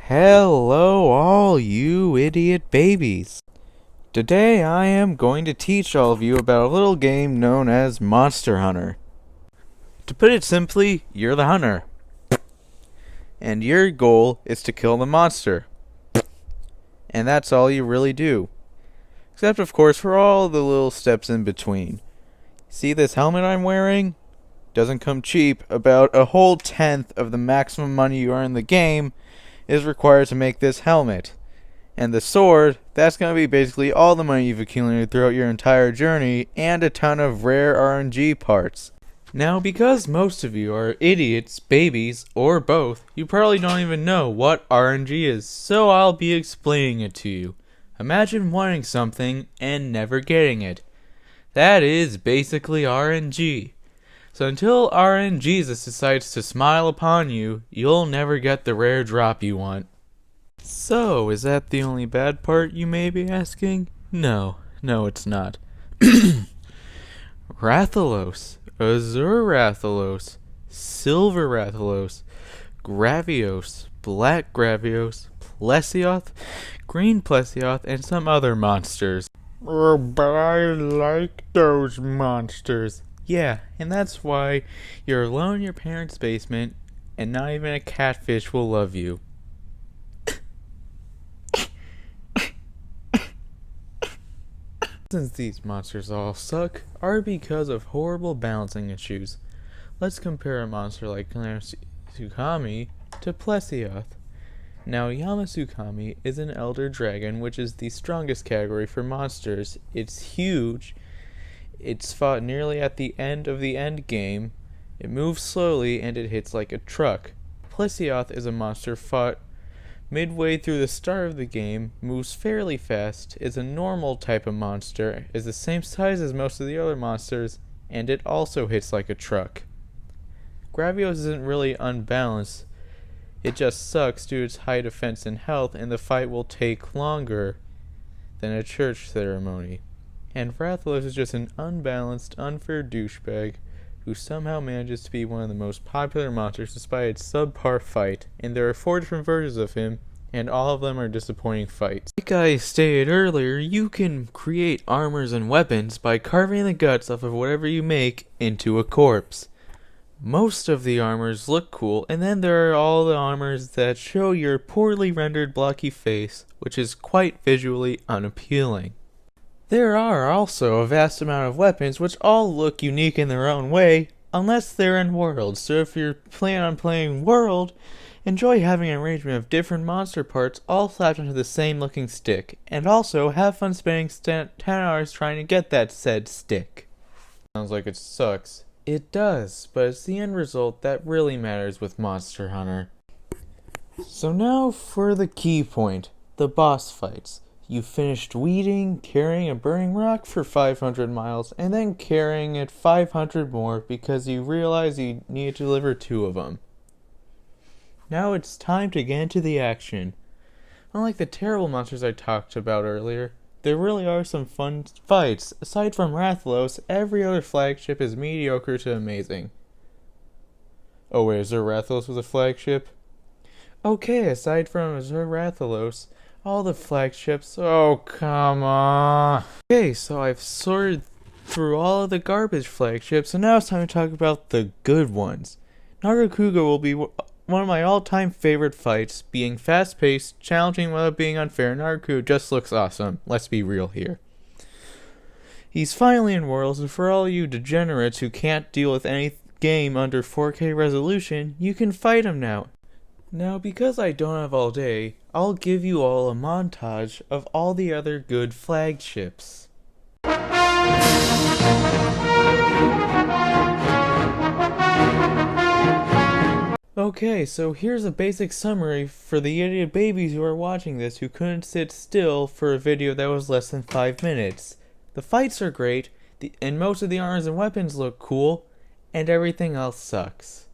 Hello, all you idiot babies. Today I am going to teach all of you about a little game known as Monster Hunter. To put it simply, you're the hunter. And your goal is to kill the monster. And that's all you really do. Except, of course, for all the little steps in between. See this helmet I'm wearing? Doesn't come cheap. About a whole tenth of the maximum money you earn in the game is required to make this helmet. And the sword, that's going to be basically all the money you've accumulated throughout your entire journey, and a ton of rare RNG parts. Now, because most of you are idiots, babies, or both, you probably don't even know what RNG is, so I'll be explaining it to you. Imagine wanting something and never getting it. That is basically RNG. So until RNGesus decides to smile upon you, you'll never get the rare drop you want. So, is that the only bad part, you may be asking? No, it's not. Rathalos, Azure Rathalos, Silver Rathalos, Gravios, Black Gravios, Plesioth, Green Plesioth, and some other monsters. Oh, but I like those monsters. Yeah, and that's why you're alone in your parents' basement, and not even a catfish will love you. Since these monsters all suck, are because of horrible balancing issues. Let's compare a monster like Yamasukami to Plesioth. Now, Yamasukami is an elder dragon, which is the strongest category for monsters. It's huge. It's fought nearly at the end of the end game. It moves slowly and it hits like a truck. Plesioth is a monster fought midway through the start of the game, moves fairly fast, is a normal type of monster, is the same size as most of the other monsters, and it also hits like a truck. Gravios isn't really unbalanced, it just sucks due to its high defense and health, and the fight will take longer than a church ceremony. And Rathalos is just an unbalanced, unfair douchebag who somehow manages to be one of the most popular monsters despite its subpar fight, and there are 4 different versions of him, and all of them are disappointing fights. Like I stated earlier, you can create armors and weapons by carving the guts off of whatever you make into a corpse. Most of the armors look cool, and then there are all the armors that show your poorly rendered blocky face, which is quite visually unappealing. There are also a vast amount of weapons which all look unique in their own way, unless they're in World. So if you're planning on playing World, enjoy having an arrangement of different monster parts all slapped onto the same looking stick, and also have fun spending 10 hours trying to get that said stick. Sounds like it sucks. It does, but it's the end result that really matters with Monster Hunter. So now for the key point, the boss fights. You finished weeding, carrying a burning rock for 500 miles, and then carrying it 500 more because you realize you need to deliver 2 of them. Now it's time to get into the action. Unlike the terrible monsters I talked about earlier, there really are some fun fights. Aside from Rathalos, every other flagship is mediocre to amazing. Oh wait, Azure Rathalos was a flagship? Okay, aside from Azure Rathalos, all the flagships. Oh, come on. Okay, so I've sorted through all of the garbage flagships, so now it's time to talk about the good ones. Nagakuga will be one of my all-time favorite fights, being fast-paced, challenging without being unfair. Nagakuga just looks awesome. Let's be real here. He's finally in Worlds, and for all you degenerates who can't deal with any game under 4K resolution, you can fight him now. Now, because I don't have all day, I'll give you all a montage of all the other good flagships. Okay, so here's a basic summary for the idiot babies who are watching this who couldn't sit still for a video that was less than 5 minutes. The fights are great, and most of the armors and weapons look cool, and everything else sucks.